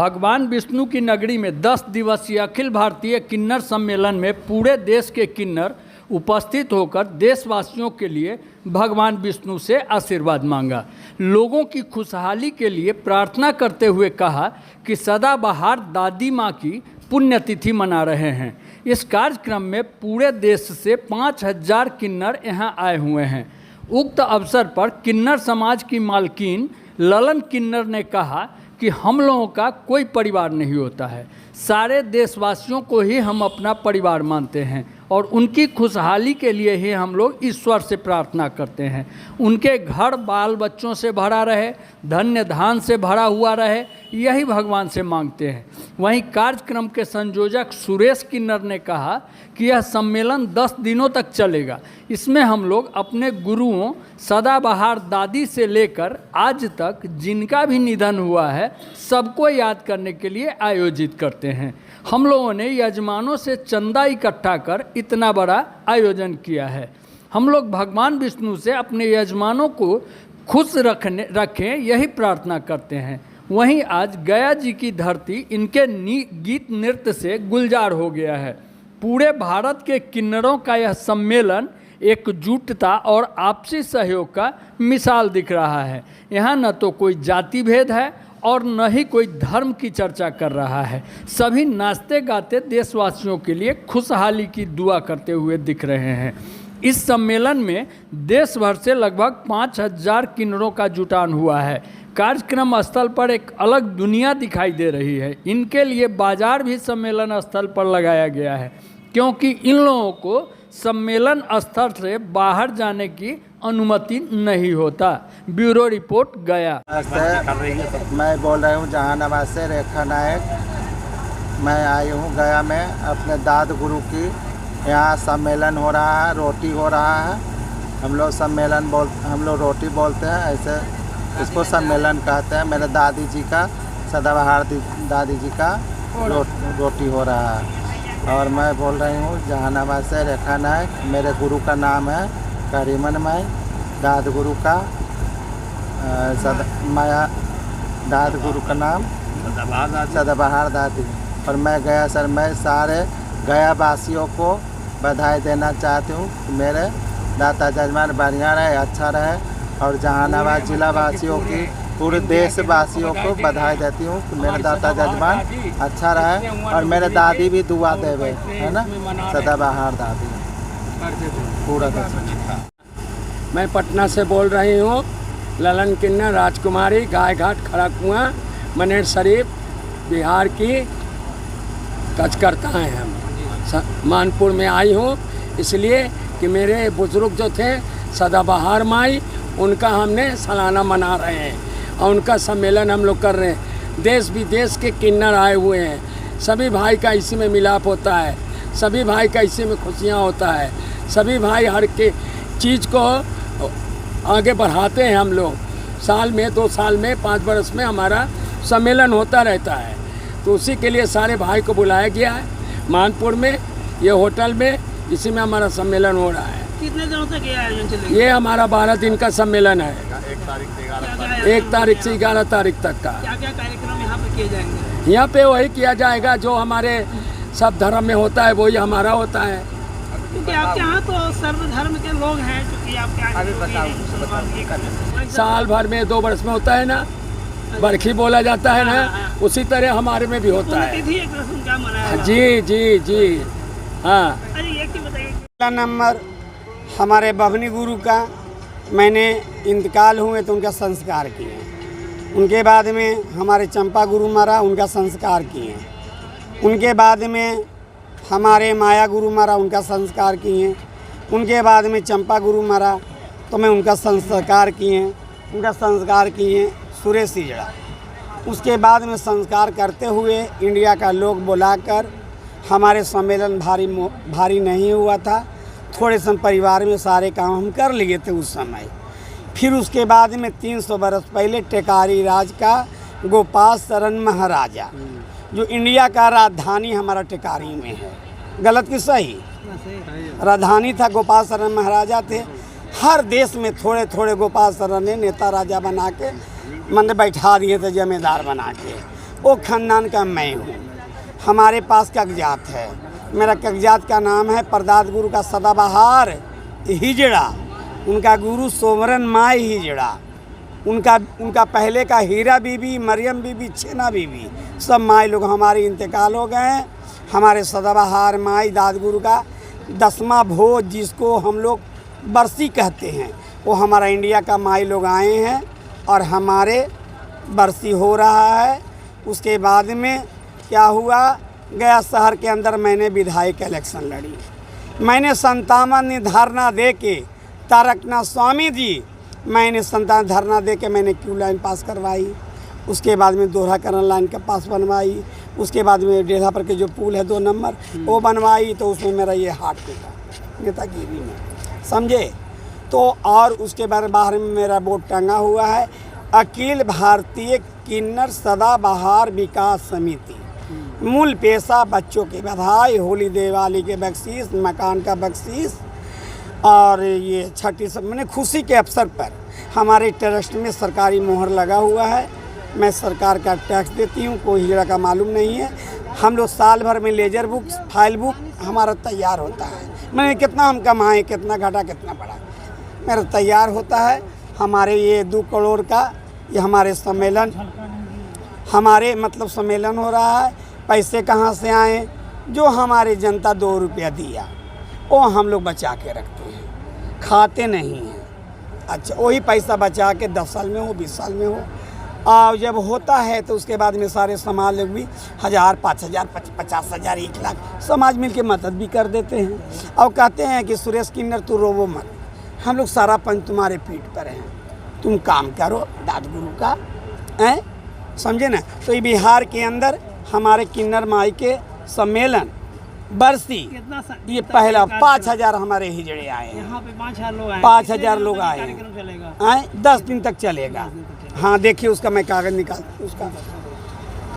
भगवान विष्णु की नगरी में 10 दिवसीय अखिल भारतीय किन्नर सम्मेलन में पूरे देश के किन्नर उपस्थित होकर देशवासियों के लिए भगवान विष्णु से आशीर्वाद मांगा। लोगों की खुशहाली के लिए प्रार्थना करते हुए कहा कि सदाबहार दादी माँ की पुण्यतिथि मना रहे हैं। इस कार्यक्रम में पूरे देश से 5000 किन्नर यहां आए हुए हैं। उक्त अवसर पर किन्नर समाज की मालकिन ललन किन्नर ने कहा कि हम लोगों का कोई परिवार नहीं होता है, सारे देशवासियों को ही हम अपना परिवार मानते हैं और उनकी खुशहाली के लिए ही हम लोग ईश्वर से प्रार्थना करते हैं। उनके घर बाल बच्चों से भरा रहे, धन्य धान से भरा हुआ रहे, यही भगवान से मांगते हैं। वहीं कार्यक्रम के संयोजक सुरेश किन्नर ने कहा कि यह सम्मेलन 10 दिनों तक चलेगा। इसमें हम लोग अपने गुरुओं सदाबहार दादी से लेकर आज तक जिनका भी निधन हुआ है सबको याद करने के लिए आयोजित करते हैं। हम लोगों ने यजमानों से चंदा इकट्ठा कर इतना बड़ा आयोजन किया है। हम लोग भगवान विष्णु से अपने यजमानों को खुश रखें यही प्रार्थना करते हैं। वहीं आज गया जी की धरती इनके गीत नृत्य से गुलजार हो गया है। पूरे भारत के किन्नरों का यह सम्मेलन एकजुटता और आपसी सहयोग का मिसाल दिख रहा है। यहाँ न तो कोई जाति भेद है और न ही कोई धर्म की चर्चा कर रहा है। सभी नाचते गाते देशवासियों के लिए खुशहाली की दुआ करते हुए दिख रहे हैं। इस सम्मेलन में देश भर से लगभग 5000 किन्नरों का जुटान हुआ है। कार्यक्रम स्थल पर एक अलग दुनिया दिखाई दे रही है। इनके लिए बाजार भी सम्मेलन स्थल पर लगाया गया है, क्योंकि इन लोगों को सम्मेलन स्थल से बाहर जाने की अनुमति नहीं होता। ब्यूरो रिपोर्ट गया। मैं बोल रहा हूँ जहानाबाद से रेखा नायक। मैं आई हूँ गया में अपने दाद गुरु की यहाँ सम्मेलन हो रहा है, रोटी हो रहा है। हम लोग रोटी बोलते हैं, ऐसे इसको सम्मेलन कहते हैं। मेरे दादी जी का सदाबहार दादी जी का रोटी हो रहा है। और मैं बोल रही हूँ जहानाबाद से रेखा नायक। मेरे गुरु का नाम है करीमन माई, दाद गुरु का माया दाद गुरु का नाम सदाबहार दादी। और मैं गया सर, मैं सारे गया वासियों को बधाई देना चाहती हूँ कि मेरे दाता जजमान बढ़िया रहे, अच्छा रहे। और जहानाबाद जिला वासियों की पूरे देशवासियों को बधाई देती हूँ कि मेरे दाता जजमान अच्छा रहे और मेरे दादी भी दुआ देवे, है ना, सदाबहार दादी पूरा देश। मैं पटना से बोल रही हूँ, ललन किन्नर राजकुमारी, गाय घाट खड़ा कुआं, मनेर शरीफ, बिहार की कचकर्ता हैं हम। मानपुर में आई हूँ इसलिए कि मेरे बुजुर्ग जो थे सदाबहार माई, उनका हमने सालाना मना रहे हैं और उनका सम्मेलन हम लोग कर रहे हैं। देश विदेश के किन्नर आए हुए हैं। सभी भाई का इसी में मिलाप होता है, सभी भाई का इसी में खुशियाँ होता है। सभी भाई हर के चीज़ को आगे बढ़ाते हैं। हम लोग साल में 2 साल में 5 वर्ष में हमारा सम्मेलन होता रहता है। तो उसी के लिए सारे भाई को बुलाया गया है मानपुर में, ये होटल में, इसी में हमारा सम्मेलन हो रहा है। कितने दिनों तक ये आयोजन चलेगा? ये हमारा 12 दिन का सम्मेलन है, 1 तारीख से 11 तारीख तक का। क्या क्या कार्यक्रम यहाँ पे किए जाएंगे? यहाँ पे वही किया जाएगा जो हमारे सब धर्म में होता है, वही हमारा होता है। क्योंकि आपके यहाँ तो सर्व धर्म के लोग हैं, क्योंकि आपके साल भर में 2 वर्ष में होता है ना, बरखी बोला जाता है ना, उसी तरह हमारे में भी होता है। जी जी जी हाँ। पहला नंबर हमारे बभनी गुरु का मैंने इंतकाल हुए तो उनका संस्कार किए। उनके बाद में हमारे चंपा गुरु मारा, उनका संस्कार किए। उनके बाद में हमारे माया गुरु मारा, उनका संस्कार किए। उनके बाद में चंपा गुरु मारा तो मैं उनका संस्कार किए सुरेश सिजड़ा। उसके बाद में संस्कार करते हुए इंडिया का लोग बुलाकर हमारे सम्मेलन भारी नहीं हुआ था। थोड़े से परिवार में सारे काम हम कर लिए थे उस समय। फिर उसके बाद में 300 बरस पहले टेकारी राज का गोपाल शरण महाराजा, जो इंडिया का राजधानी हमारा टेकारी में है, गलत कि सही? राजधानी था, गोपाल शरण महाराजा थे। हर देश में थोड़े थोड़े गोपाल शरण ने नेता राजा बना के मन बैठा दिए थे, जमींदार बना के। वो खानदान का मैं हूँ। हमारे पास कागजात है। मेरा कागजात का नाम है प्रदात गुरु का सदाबहार हिजड़ा, उनका गुरु सोमरन माई हिजड़ा, उनका पहले का हीरा बीबी, मरियम बीबी, छेना बीबी, सब माई लोग हमारे इंतकाल हो गए हैं। हमारे सदाबहार माई दाद गुरु का 10वां भोज, जिसको हम लोग बरसी कहते हैं, वो हमारा इंडिया का माई लोग आए हैं और हमारे बरसी हो रहा है। उसके बाद में क्या हुआ, गया शहर के अंदर मैंने विधायक इलेक्शन लड़ी। मैंने 57 धरना दे के तारकनाथ स्वामी जी, मैंने 57 धरना दे के मैंने क्यू लाइन पास करवाई। उसके बाद में दोहराकरण लाइन का पास बनवाई। उसके बाद में डेढ़ा पर के जो पुल है 2 नंबर वो बनवाई, तो उसमें मेरा ये हाथ टूटा नेतागिरी में, समझे। तो और उसके बाहर में मेरा बोर्ड टंगा हुआ है, अखिल भारतीय किन्नर सदाबहार विकास समिति। मूल पेशा बच्चों की बधाई, होली दिवाली के बख्शीश, मकान का बख्शीश, और ये छठी सब मैंने खुशी के अवसर पर हमारे ट्रस्ट में सरकारी मोहर लगा हुआ है। मैं सरकार का टैक्स देती हूँ, कोई हीरा का मालूम नहीं है। हम लोग साल भर में लेजर बुक, फाइल बुक हमारा तैयार होता है। मैंने कितना हम कमाएँ, कितना घटा, कितना बढ़ा, मेरा तैयार होता है। हमारे ये 2 करोड़ का ये हमारे सम्मेलन, हमारे मतलब सम्मेलन हो रहा है। पैसे कहाँ से आए, जो हमारे जनता 2 रुपया दिया वो हम लोग बचा के रखते हैं, खाते नहीं हैं। अच्छा, वही पैसा बचा के 10 साल में हो, 20 साल में हो, और जब होता है तो उसके बाद में सारे समाज लोग भी 1000, 5000, 50,000, 1 लाख समाज मिल के मदद भी कर देते हैं। और कहते हैं कि सुरेश किन्नर तू रोवो मत, हम लोग सारा पंच तुम्हारे पीठ पर हैं, तुम काम करो दाद गुरु का, हैं, समझे ना। तो ये बिहार के अंदर हमारे किन्नर माई के सम्मेलन बरसी, ये पहला 5000 हमारे हिजड़े आए हैं। यहाँ पे 5000 लोग आए, 5000 लोग आए कार्यक्रम चलेगा, हैं, 10 दिन तक चलेगा। हाँ देखिए उसका मैं कागज़ निकाल उसका